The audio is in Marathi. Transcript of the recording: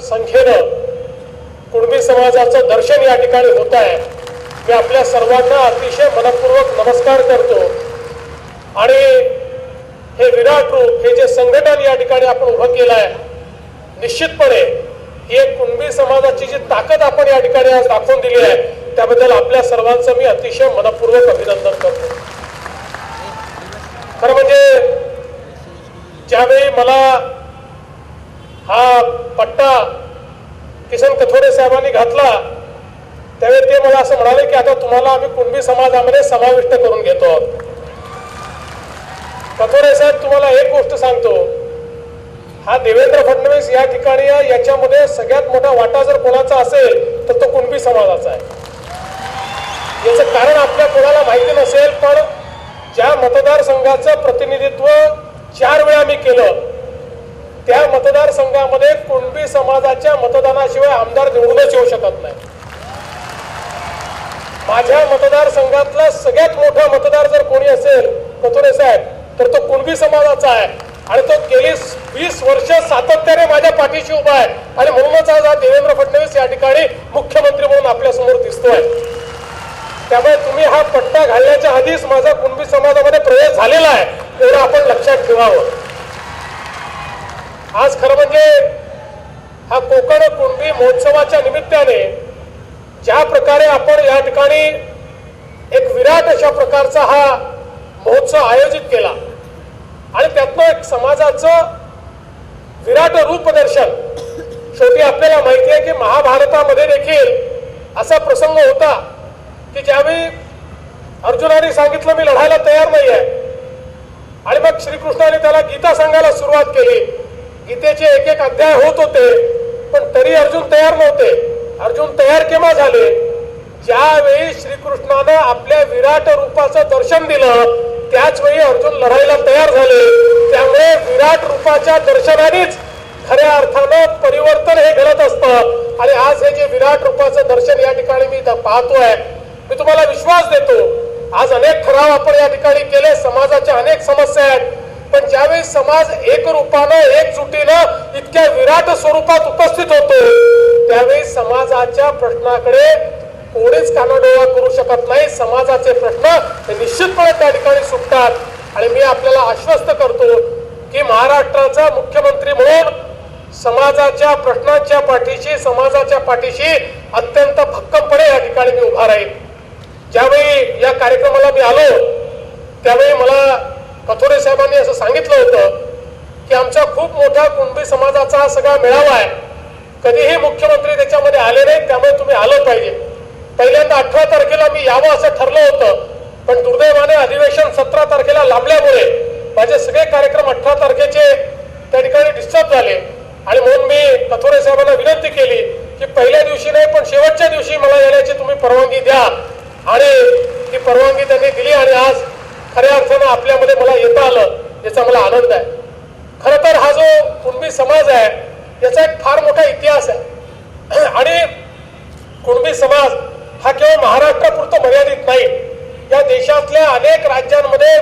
संख्येनं कुणबी समाजाचं दर्शन या ठिकाणी होत आहे। मी आपल्या सर्वांना अतिशय मनपूर्वक नमस्कार करतो आणि हे विराट रूप, हे जे संघटन या ठिकाणी आपण उभं केलं आहे, निश्चितपणे ही एक कुणबी समाजाची जी ताकद आपण या ठिकाणी आज दाखवून दिली आहे, त्याबद्दल आपल्या सर्वांचं मी अतिशय मनपूर्वक अभिनंदन करतो। खरं म्हणजे ज्यावेळी मला हा पट्टा किसन कथोरे साहेबांनी घातला, त्यावेळी ते मला असं म्हणाले की आता तुम्हाला आम्ही कुणबी समाजामध्ये समाविष्ट करून घेतो। कथोरे साहेब, तुम्हाला एक गोष्ट सांगतो, हा देवेंद्र फडणवीस या ठिकाणी याच्यामध्ये सगळ्यात मोठा वाटा जर कोणाचा असेल तर तो कुणबी समाजाचा आहे। याचं कारण आपल्या कोणाला माहिती नसेल, पण ज्या मतदारसंघाचं प्रतिनिधित्व 4 वेळा मी केलं, त्या मतदारसंघामध्ये कुणबी समाजाच्या मतदानाशिवाय आमदार निवडूनच येऊ शकत नाही। माझ्या मतदारसंघातला सगळ्यात मोठा मतदार जर कोणी असेल कथोरे साहेब, तर तो कुणबी समाजाचा आहे आणि तो गेली 20 वर्ष सातत्याने माझ्या पाठीशी उभा आहे आणि म्हणूनच आज देवेंद्र फडणवीस या ठिकाणी मुख्यमंत्री म्हणून आपल्या समोर दिसतोय। त्यामुळे तुम्ही हा पट्टा घालण्याच्या आधीच माझा कुणबी समाजामध्ये प्रवेश झालेला आहे, एवढं आपण लक्षात ठेवावं। आज खरं म्हणजे हा कोकण कुणबी महोत्सवाच्या निमित्ताने ज्या प्रकारे आपण या ठिकाणी एक विराट अशा प्रकारचा हा महोत्सव आयोजित केला आणि त्यातनं एक समाजाचं विराट रूप दर्शन, शेवटी आपल्याला माहिती आहे की महाभारतामध्ये देखील असा प्रसंग होता की ज्यावेळी अर्जुनाने सांगितलं मी लढायला तयार नाही आहे आणि मग श्रीकृष्णाने त्याला गीता सांगायला सुरुवात केली। गीतेचे एक एक अध्याय होत होते, पण तरी अर्जुन तयार नव्हते। अर्जुन तयार केव्हा झाले? ज्यावेळी श्रीकृष्णाने आपल्या विराट रूपाचं दर्शन दिलं, त्याच वेळी अर्जुन लढायला तयार झाले। त्यामुळे विराट रूपाच्या दर्शनानेच खऱ्या अर्थानं परिवर्तन हे घडत असतं आणि आज हे जे विराट रूपाचं दर्शन या ठिकाणी मी पाहतोय, मी तुम्हाला विश्वास देतो, आज अनेक ठराव आपण या ठिकाणी केले, समाजाच्या अनेक समस्या आहेत, पण ज्यावेळी समाज एक रूपानं एकजुटीनं इतक्या विराट स्वरूपात उपस्थित होतो, त्यावेळी समाजाच्या प्रश्नाकडे कोणीच कानाडोळा करू शकत नाही। समाजाचे प्रश्न हे निश्चितपणे त्या ठिकाणी सुटतात आणि मी आपल्याला आश्वस्त करतो की महाराष्ट्राचा मुख्यमंत्री म्हणून समाजाच्या प्रश्नांच्या पाठीशी, समाजाच्या पाठीशी अत्यंत भक्कमपणे या ठिकाणी मी उभा राहील। ज्यावेळी या कार्यक्रमाला मी आलो, त्यावेळी मला कथोरे साहेबांनी असं सांगितलं होतं की आमचा खूप मोठा कुणबी समाजाचा हा सगळा मेळावा आहे, कधीही मुख्यमंत्री त्याच्यामध्ये आले नाही, त्यामुळे तुम्ही आलं पाहिजे। पहिल्यांदा 18 तारखेला मी यावं असं ठरलं होतं, पण दुर्दैवाने अधिवेशन 17 तारखेला लांबल्यामुळे माझे सगळे कार्यक्रम 18 तारखेचे त्या ठिकाणी डिस्टर्ब झाले आणि म्हणून मी कथोरे साहेबांना विनंती केली की पहिल्या दिवशी नाही पण शेवटच्या दिवशी मला येण्याची तुम्ही परवानगी द्या आणि ती परवानगी त्यांनी दिली आणि आज खऱ्या अर्थानं आपल्यामध्ये मला येता आलं, याचा मला आनंद आहे। खरं तर हा जो कुणबी समाज आहे याचा एक फार मोठा इतिहास आहे आणि कुणबी समाज हा केवळ महाराष्ट्रापुरता मर्यादित नाही, या देशातल्या अनेक राज्यांमध्ये